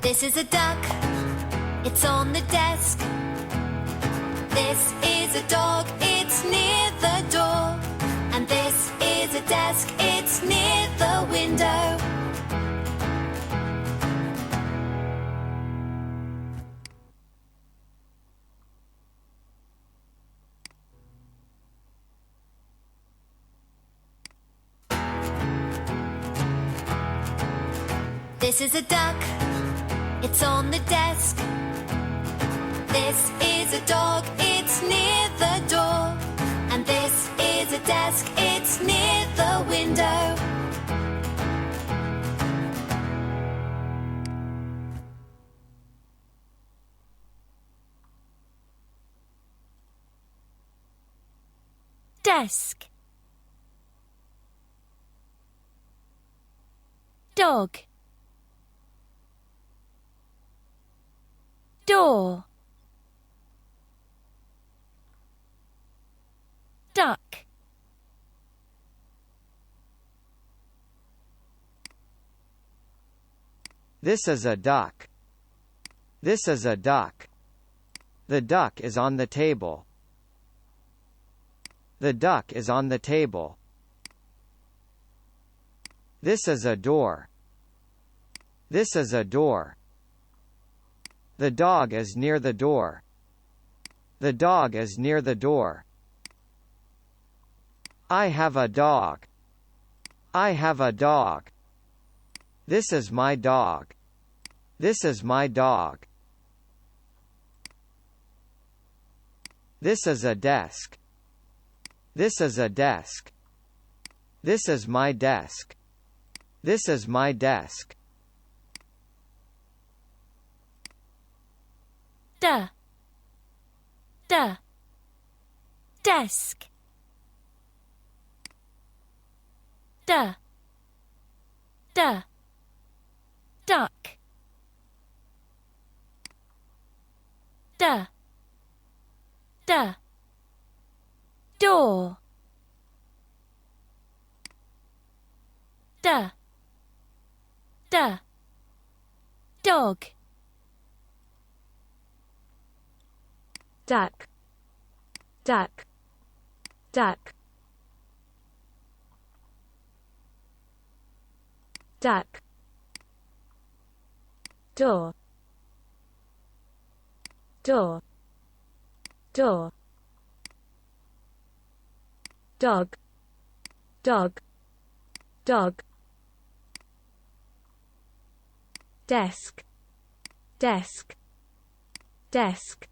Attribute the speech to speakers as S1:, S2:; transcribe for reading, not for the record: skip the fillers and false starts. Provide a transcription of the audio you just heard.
S1: This is a duck, it's on the desk. This is a dog, it's near the door. And this is a desk, it's near the window. This is a duck, it's on the desk. This is a dog, it's near the door. And this is a desk, it's near the window.
S2: Desk. Dog. Door. Duck.
S3: This is a duck. This is a duck. The duck is on the table. The duck is on the table. This is a door. This is a door. The dog is near the door. The dog is near the door. I have a dog. I have a dog. This is my dog. This is my dog. This is a desk. This is a desk. This is my desk. This is my desk.
S2: Duh. Duh. Desk. Duh. Duh. Duck. Duh. Duh. Door. Duh. Duh. Dog. Duck. Duck. Duck. Duck. Door. Door. Door. Dog. Dog. Dog. Desk. Desk. Desk.